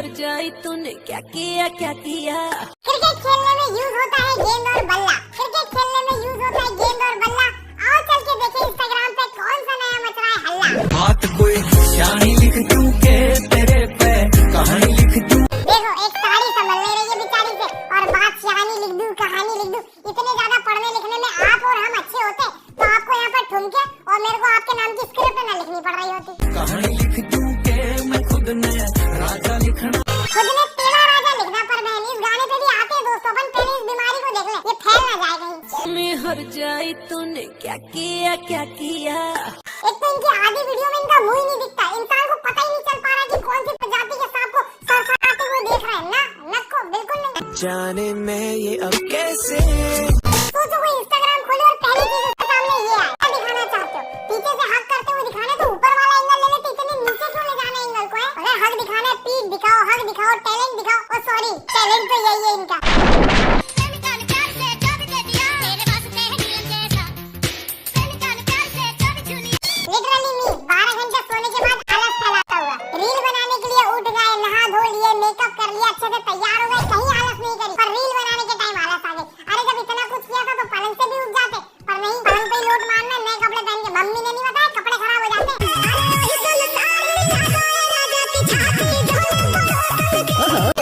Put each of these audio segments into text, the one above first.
हर जाए तूने क्या किया क्या किया। क्रिकेट खेलने में यूज होता है गेंद और बल्ला। क्रिकेट खेलने में यूज होता है गेंद और बल्ला। आओ चल के देखें इंस्टाग्राम पे कौन सा नया मच रहा है हल्ला। बात कोई शानी लिख दूं के तेरे पे कहानी लिख दूं। देखो एक साड़ी समझ ले रही है बेचारी से और बात शानी लिख दूं कहानी लिख दूं। इतने ज्यादा पढ़ने लिखने में आप और हम अच्छे होते तो आपको यहाँ पर ठुमके और मेरे को आपके नाम की स्क्रिप्ट न लिखनी पड़ रही होती। कहानी लिख दूं के मैं खुद ने राजा लिखना। खुद ने तेरा राजा लिखना। पर बहन इस गाने पे भी आते हैं दोस्तों, अपन पहले इस बीमारी को देख ले, ये फैल ना जाए कहीं। मैं हर जाए तूने क्या किया क्या किया। एक तो इनकी आधी वीडियो में इनका मुंह ही नहीं दिखता। इंसान को पता ही नहीं चल पा रहा कि कौन सी प्रजाति के सांप को सरसराते हुए देख रहे हैं। ना नक को बिल्कुल नहीं जाने मैं ये अब कैसे। सोचो कोई इंस्टाग्राम खोले और पहली चीज उसके सामने ये आए। क्या दिखाना चाहते हो? पीछे से हक करते हुए दिखाना तो ऊपर वाला एंगल ले लेते, इतने नीचे क्यों ले जाना एंगल को है? अगर हक दिखाना है पीठ दिखाओ, हक दिखाओ, टैलेंट दिखाओ। ओ सॉरी, टैलेंट तो यही है इनका। लिटरली मी 12 घंटे सोने के बाद आलस फैलाता हुआ रील बनाने के लिए उठ गए, नहा धो लिए, मेकअप कर लिया, अच्छे से तैयार हो गए, कहीं आलस नहीं करी। पर रील बनाने के टाइम आलस आ गई। अरे जब इतना कुछ किया था तो पलंग से भी उठ जाते, पर नहीं, पलंग पे ही लोट मारना, नए कपड़े पहन के। मम्मी ने नहीं बताया कपड़े खराब हो जाते।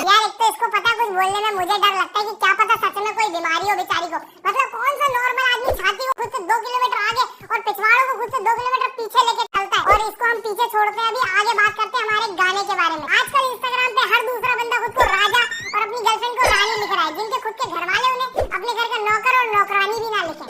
यार एक तो इसको पता, कुछ बोलने में मुझे डर लगता है कि क्या पता सच में कोई बीमारी हो बेचारी को। मतलब कौन सा नॉर्मल आदमी छाती को खुद से 2 किलोमीटर आगे और पिछवाड़ों को खुद से 2 किलोमीटर पीछे लेके चलता है। और इसको हम पीछे छोड़ते हैं। अभी आगे बात करते हैं हमारे गाने के बारे में। आजकल इंस्टाग्राम पे हर दूसरा बंदा खुद को राजा और अपनी गर्लफ्रेंड को रानी लिख रहा है, जिनके खुद के घर वाले उन्हें अपने घर का नौकर और नौकरानी भी ना लिखे।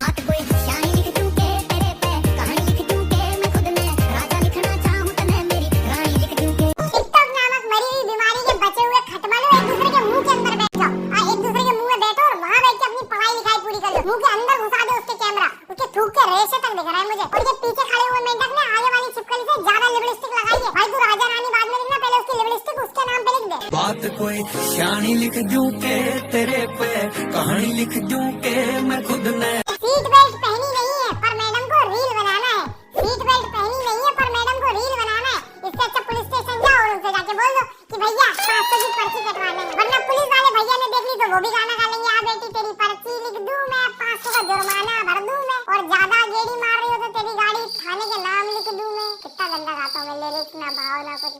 टिकटॉक नामक मरी हुई बीमारी के बचे हुए खटमलों एक दूसरे के मुंह के अंदर बैठ जाओ। एक दूसरे के मुंह में बैठो और वहाँ बैठ के अपनी पढ़ाई लिखाई पूरी कर लो। मुंह के अंदर घुसा दो उसके कैमरा, उसके थूक के रेशे तक दिख रहा है मुझे। और ये पीछे खड़े हुए मेंढक ने आगे वाली छिपकली से ज्यादा लिपस्टिक लगाई है। भाई तू राजा रानी बाद में लिखना, पहले उसकी लिपस्टिक उसके नाम पे लिख दे। बात कोई शानी लिख दूं के तेरे पे कहानी लिख दूं के मैं खुद ने। सीट बेल्ट पहनी नहीं है पर मैडम को रील बनाना है। सीट बेल्ट पहनी नहीं है पर मैडम को रील बनाना है। इससे अच्छा पुलिस स्टेशन जाओ और उनसे जाके बोल दो कि भैया 500 की पर्ची कटवाने हैं। वरना पुलिस वाले भैया ने देख ली तो वो भी गाना गा लेंगे, आ बेटी तेरी पर्ची लिख दूं मैं, 500 का जुर्माना भर दूं मैं, और ज्यादा गेड़ी मार रही हो तो तेरी गाड़ी थाने के नाम लिख दूं मैं। कितना गंदा गाता हूं मैं, लिरिक्स ना भाव ना कुछ।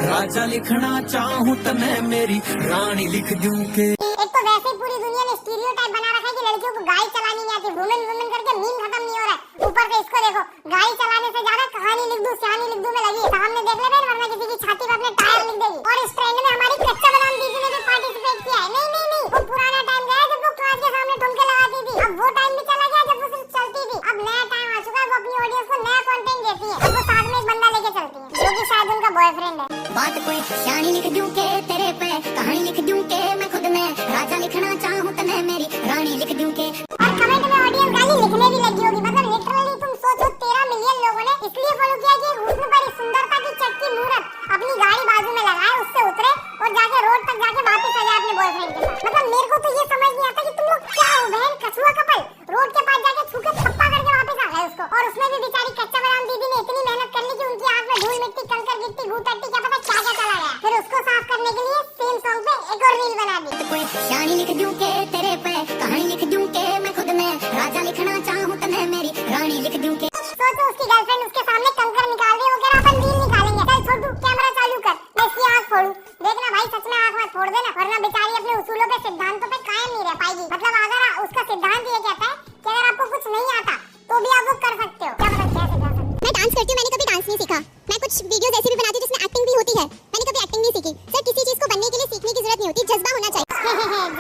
राजा लिखना चाहूं तो मैं मेरी रानी लिख दूं के। एक तो वैसे ही पूरी दुनिया ने स्टीरियोटाइप बना रखा है कि लड़कियों को गाड़ी चलानी नहीं आती। वुमेन वुमेन करके मीम खत्म नहीं हो रहा है। ऊपर से इसको देखो, गाड़ी चलाने से ज्यादा कहानी लिख दूं शानी लिख दूं में लगी है। सामने देख ले बहन, वरना किसी की छाती पे अपने टायर लिख देगी। और इस ट्रेंड में हमारी कच्चा बादाम दीदी ने भी पार्टिसिपेट किया है। नहीं नहीं नहीं, वो पुराना टाइम गया जब वो क्लास के सामने ठुमके लगाती थी। अब वो टाइम भी चला गया जब वो सिर्फ चलती थी। अब नया टाइम आ चुका है, वो अपनी ऑडियंस को नया कंटेंट देती है। अब वो साथ में एक बंदा लेके चलती है जो कि शायद उनका बॉयफ्रेंड है। बात कोई शानी लिख दूं के तेरे पे कहानी लिख दूं के मैं खुद में राजा लिखना चाहूं तो मैं मेरी रानी लिख दूं के। और कमेंट में ऑडियंस गाली लिखने भी लगी होगी। मतलब लिटरली तुम सोचो 13 मिलियन लोगों ने इसलिए फॉलो किया कि हुस्न भरी सुंदरता की चटकी मूरत अपनी गाड़ी बाजू में लगाए, उससे उतरे और जाके रोड तक जाके वापस आ जाए अपने बॉयफ्रेंड के साथ। मतलब मेरे को तो ये समझ नहीं आता कि तुम लोग क्या हो बहन, कछुआ कपल। रोड के पास जाके छू के थप्पा करके वापस आ गए उसको। और उसमें भी बेचारी कच्चा बादाम दीदी ने इतनी मेहनत कर ली कि उनकी आंख में धूल मिट्टी कंकर गिट्टी घूटट्टी क्या पता क्या क्या चला गया। फिर उसको साफ करने के लिए सेम सॉन्ग पे एक और रील बना दी। कोई शानी लिख दूं के तेरे पे कहानी लिख दूं के मैं खुद में राजा लिखना चाहूं तो मैं मेरी रानी लिख दूं के। सोचो उसकी गर्लफ्रेंड उसके सामने कंकर निकाल रही है, वो कह रहा अपन रील निकालेंगे। चल छोटू कैमरा चालू कर, मैं इसकी आंख फोड़ूं। देखना भाई सच में आंख मत फोड़ देना, वरना बेचारी अपने उसूलों पे सिद्धांतों पे कायम नहीं रह पाएगी। मतलब अगर उसका सिद्धांत ये कहता है कि अगर आपको कुछ नहीं आता तो भी आप वो कर सकते हो। क्या पता कैसे कर सकते हो। मैं डांस करती हूँ, मैंने कभी डांस नहीं सीखा। मैं कुछ वीडियोस ऐसे भी बनाती हूँ जिसमें एक्टिंग भी होती है। मैंने कभी एक्टिंग नहीं सीखी। सर किसी चीज को बनने के लिए सीखने की जरूरत नहीं होती, जज्बा होना चाहिए।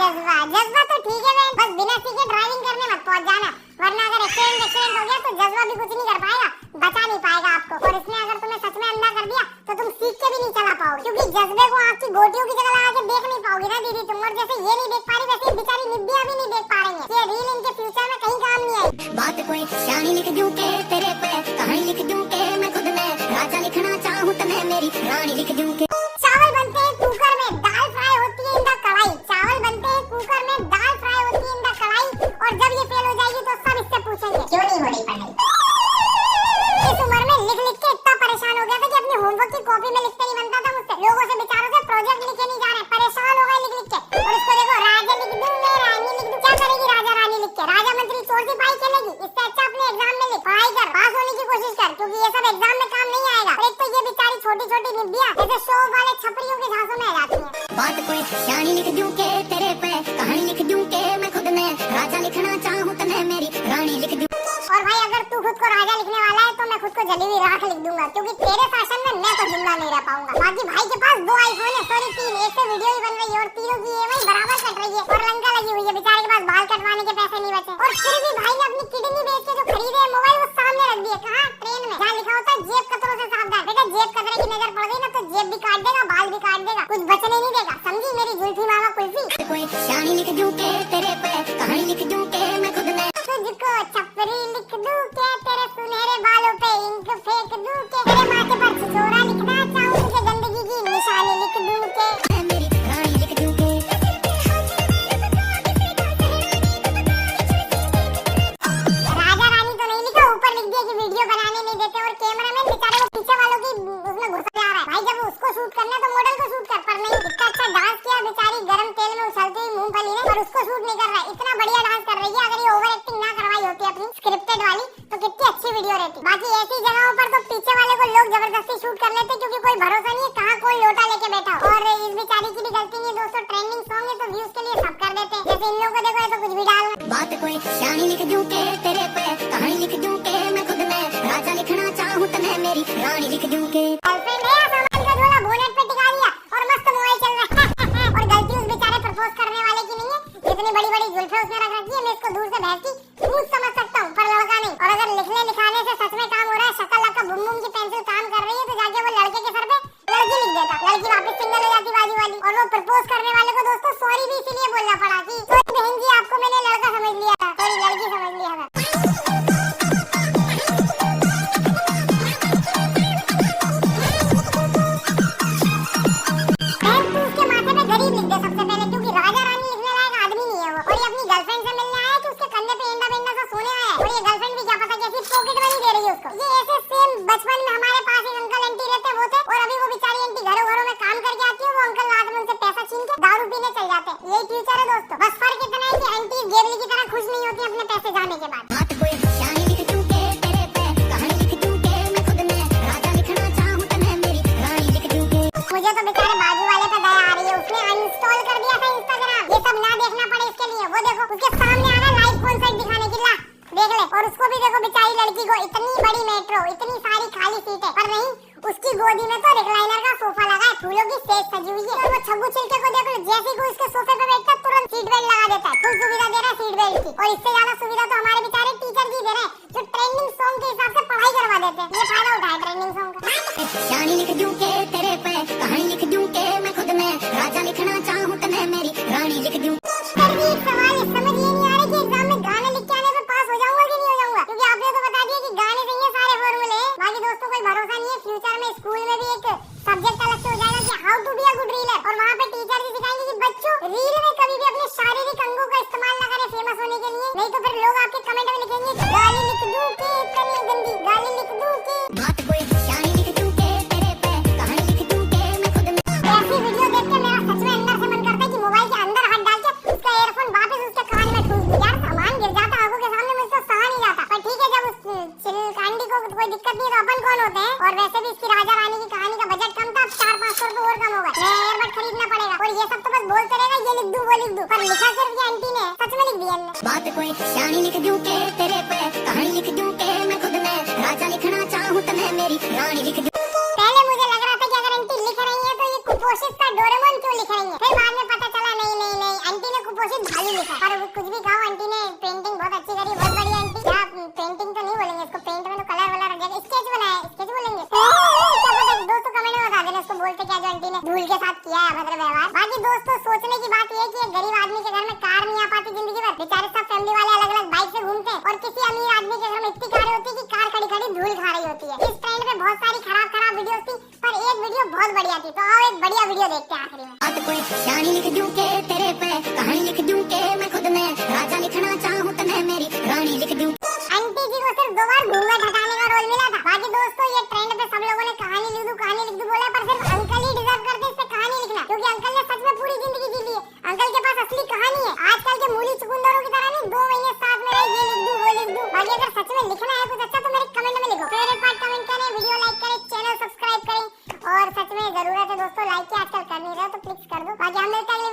जज्बा जज्बा तो ठीक है बहन, बस बिना सीखे ड्राइविंग करने मत पहुंच जाना, वरना अगर एक्सीडेंट हो गया तो जज्बा भी कुछ नहीं कर पाएगा, बचा नहीं पाएगा आपको। और इसने अगर तुम्हें सच में अंधा कर दिया तो तुम सीख के भी नहीं चला पाओगे, क्योंकि जज्बे को आँख की गोटियों की जगह लगा के देख नहीं पाओगी ना दीदी तुम। और जैसे ये नहीं देख पा रही वैसे बेचारी निब्बिया भी नहीं देख पा रही है। ये रील इनके फ्यूचर में कहीं काम नहीं आएगी। बात कोई शानी लिख दूं के तेरे पे कहानी लिख दूं के मैं खुद में राजा लिखना चाहूं तो मैं मेरी रानी लिख दूं के। चावल बनते हैं कुकर में, दाल फ्राई होती है इन द कढ़ाई। चावल बनते हैं कुकर में, दाल फ्राई होती है इन द कढ़ाई। और जब ये फेल हो जाएगी तो सब इससे पूछेंगे क्यों नहीं हो रही पढ़ाई। इस उम्र में लिख लिख के इतना परेशान हो गया था कि अपने होमवर्क की कॉपी में लिखते नहीं बनता था मुझसे। लोगों से बेचारों प्रोजेक्ट लिखे नहीं जा रहे, परेशान हो गए लिख लिख के। और इसको देखो, राजा लिख दूं मैं, रानी लिख दूं, क्या करेगी राजा रानी लिख के? राजा मंत्री चोर सिपाही खेलेगी? इससे अच्छा अपने एग्जाम में लिख, पढ़ाई कर, पास होने की कोशिश कर, क्योंकि ये सब एग्जाम में काम नहीं आएगा। और एक तो ये बेचारी छोटी छोटी निब्बियां ऐसे शो वाले छपरियों के झांसों में आ जाती हैं। बात कोई शानी लिख दूं के तेरे पे, कहानी लिख दूं के मैं खुद में राजा लिखना चाहूं तो मैं मेरी रानी लिख दूं। और भाई अगर तू खुद को राजा लिखने वाला है तो मैं खुद को जली हुई राख लिख दूंगा, क्योंकि तेरे शासन में मैं तो जिंदा नहीं रह पाऊंगा। बाकी भाई के पास 2 आईफोन है, सॉरी 3, एक से वीडियो भी बन रही है और तीनों की ईएमआई बराबर कट रही है और लंका लगी हुई है। बेचारे के पास बाल कटवाने के पैसे नहीं बचे और फिर भी भाई ने अपनी किडनी बेच के जो खरीदे है मोबाइल वो सामने रख दिए। कहां? ट्रेन में, जहां लिखा होता है जेब कतरों से सावधान। बेटा जेब कतरे की नजर पड़ गई ना तो जेब भी काट देगा, बाल भी काट देगा, कुछ बचने नहीं देगा। समझी मेरी जुल्फी मामा कुल्फी? कोई शानी लिख दूं के तेरे पे, कहानी लिख दूं के मैं खुद में तुझको छपरी लिख दूं के, तेरे सुनहरे बालों पे इंक फेंक दूं के, तेरे माथे पर छिछोरा लिखना चाहूं, तुझे गंदगी की निशानी लिख दूं के, मैं मेरी रानी लिख दूं के। राजा रानी तो नहीं लिखा, ऊपर लिख दिया कि वीडियो बनाने नहीं देते और कैमरामैन बेचारे वो पीछे वालों की उसमें घुसा जा रहा है। भाई जब उसको शूट करना है तो मॉडल को शूट कर, पर नहीं, इतना अच्छा डांस किया बेचारी गरम तेल में उछलती हुई मूंगफली ने, पर उसको शूट नहीं कर रहा है। इतना बढ़िया डांस कर रही है, अगर ये ओवर एक्टिंग ना करवाई होती अपनी स्क्रिप्टेड वाली तो कितनी अच्छी वीडियो रहती। बाकी ऐसी जगहों पर तो पीछे वाले को लोग जबरदस्ती शूट कर लेते, क्योंकि कोई भरोसा नहीं है कहां कोई लोटा लेके बैठा। और इस बेचारी की भी गलती नहीं है दोस्तों, ट्रेंडिंग सॉन्ग है तो व्यूज के लिए सब कर देते हैं। जैसे इन लोगों को देखो तो कुछ भी डालना। बात कोई शानी लिख दूं के तेरे पे, कहानी लिख दूं के मैं खुद में राजा लिखना चाहूं तो मैं मेरी रानी लिख दूं के। गर्लफ्रेंड है, सामान का झोला बोनेट पे टिका दिया और मस्त मोबाइल चल रहा है। और गलती उस बेचारे प्रपोज करने वाले की नहीं है, इतनी बड़ी बड़ी जुल्फे उसने रख रखी है, मैं इसको दूर से भैंसी स्मूथ समझ सकता हूँ, पर लड़का नहीं। और अगर लिखने लिखाने से सच में काम हो रहा है, शक्ल का बुम बुम की पेंसिल काम कर रही है, तो जाके वो लड़के के सर पे लड़की लिख देता, लड़की वापस सिंगल हो जाती बाजू वाली। और वो प्रपोज करने वाले को दोस्तों सॉरी भी इसीलिए बोलना पड़ा कि सॉरी बहन जी, आपको मैंने लड़का समझ लिया था, सॉरी लड़की समझ लिया था। गरीब लिख दे सबसे पहले, क्योंकि राजा रानी लिखने लायक आदमी नहीं है वो। और ये अपनी गर्लफ्रेंड से मिलने आया है कि उसके कंधे पे एंडा बेंडा सा सोने आया है। और ये गर्लफ्रेंड भी क्या पता कैसी पॉकेट मनी दे रही है उसको। ये ऐसे सेम बचपन में हमारे पास एक अंकल आंटी रहते वो थे, और अभी वो बेचारी आंटी घरों घरों में काम करके आती है, वो अंकल रात में उनसे पैसा छीन के दारू पीने चल जाते हैं। यही फ्यूचर है दोस्तों, बस फर्क इतना है कि आंटी गेबली की तरह खुश नहीं होती अपने पैसे जाने के बाद। बात कोई शानी लिख दूं के तेरे पे, कहानी लिख दूं के मैं खुद में राजा लिखना चाहूं तो मैं मेरी रानी लिख दूं के। मुझे तो बेचारे बाजू वाले पे दया आ रही है, उसने अनइंस्टॉल कर दिया था इंस्टाग्राम, ये सब ना देखना पड़े इसके लिए। वो देखो उसके सामने आ रहा है लाइव कॉन्सर्ट दिखाने के लिए, देख ले। और उसको भी देखो बेचारी लड़की को, इतनी बड़ी मेट्रो, इतनी सारी खाली सीटें, पर नहीं उसकी गोदी में तो रिक्लाइनर का सोफा लगा है, फूलों की स्टेज सजी हुई है। और वो छब्बू छिलके को देखो, जैसे ही उसके सोफे पे बैठता तुरंत सीट बेल्ट लगा देता है, फुल सुविधा दे रहा है सीट बेल्ट की। और इससे ज्यादा सुविधा तो हमारे बेचारे टीचर जी दे रहे हैं, जो ट्रेंडिंग सॉन्ग के हिसाब से पढ़ाई करवा देते हैं। ये फायदा उठाए ट्रेंडिंग सॉन्ग का। शानी लिख दूं के तेरे पे, कहानी लिख दूं के मैं खुद में राजा लिखना चाहूं तो मैं मेरी रानी लिख दूं। एक सवाल है, समझ ये नहीं आ रहा कि एग्जाम में गाने लिख के आने पे पास हो जाऊंगा कि नहीं हो जाऊंगा, क्योंकि आपने तो बता दिया कि गाने से ये सारे फॉर्मूले हैं। बाकी दोस्तों कोई भरोसा नहीं है, फ्यूचर में स्कूल में भी एक सब्जेक्ट अलग से हो जाएगा कि how to be a good reeler, और वहाँ पे टीचर भी सिखाएंगे कि बच्चों रील में कभी भी अपने शारीरिक अंगों का इस्तेमाल न करें फेमस होने के लिए, नहीं तो फिर लोग आपके कमेंट में लिखेंगे गाली लिख दूं के, इतनी गंदी गाली लिख दूं के। बात कोई शानी लिख दूं के तेरे पे, कहानी लिख दूं के मैं खुद में। ऐसी वीडियो देख के मेरा सच में अंदर से मन करता है कि मोबाइल के अंदर हाथ डाल के उसका एयरफोन वापस उसके कान में ठूस दूं। यार सामान गिर जाता आंखों के सामने, मुझसे सहा नहीं जाता। पर ठीक है, जब उस चिलकांडी को कोई दिक्कत नहीं है तो अपन कौन होते हैं। और वैसे भी इसकी राजा रानी की कहानी का बजट कम था, 400-500 रुपए और कम होगा, नया एयरबड खरीदना पड़ेगा। और ये सब तो बस बोलते रहेगा ये लिख दूं वो लिख दूं, पर लिखा सिर्फ ये आंटी ने, सच में लिख दिया इन्होंने। बात कोई शानी लिख दूं के तेरे पे, कहानी लिख दूं के मैं खुद में राजा लिखना चाहूं तो मैं मेरी रानी लिख दूं। पहले मुझे लग रहा था कि अगर आंटी लिख रही है तो ये कुपोषित का डोरेमोन क्यों लिख रही है, फिर बाद में पता चला नहीं नहीं नहीं आंटी ने कुपोषित भालू लिखा। पर कुछ भी कहो, आंटी ने पेंटिंग बहुत अच्छी करी, बहुत बढ़िया आंटी। क्या पेंटिंग तो नहीं बोलेंगे इसको, पेंट में तो कलर वलर रख दिया, स्केच बनाया, स्केच बोलेंगे। क्या पता दोस्तों कमेंट में बता देना इसको बोलते क्या जो आंटी ने धूल के साथ किया है अभद्र व्यवहार। बाकी दोस्तों सोचने की बात ये है कि एक गरीब आदमी के घर में कार नहीं आ पाती जिंदगी भर, बेचारे सब फैमिली वाले अलग अलग बाइक से घूमते हैं, और किसी अमीर आदमी के घर में इतनी कारें होती है कि कार खड़ी खड़ी धूल खा रही होती है। इस ट्रेंड पे बहुत सारी खराब खराब वीडियोस थी, पर एक वीडियो बहुत बढ़िया थी, तो आओ एक बढ़िया वीडियो देखते हैं आखिरी में। बात कोई शानी लिख दूं के तेरे पे, कहानी लिख दूं के मैं खुद में राजा लिखना चाहूं तो मैं मेरी रानी लिख दूं। आंटी जी को सिर्फ 2 बार घूंघट हटाने का रोल मिला था। बाकी दोस्तों ये ट्रेंड पे सब लोगों ने कहानी लिख दूं बोला, पर सिर्फ अंकल ही डिजर्व करते इस पे कहानी लिखना, अगर सच में लिखना है कुछ अच्छा तो मेरे कमेंट में लिखो। फेवरेट पार्ट कमेंट करें, वीडियो लाइक करें, चैनल सब्सक्राइब करें और सच में जरूरत है दोस्तों लाइक की, आजकल कर नहीं रहे हो तो प्लीज कर दो। बाकी हम मिलते हैं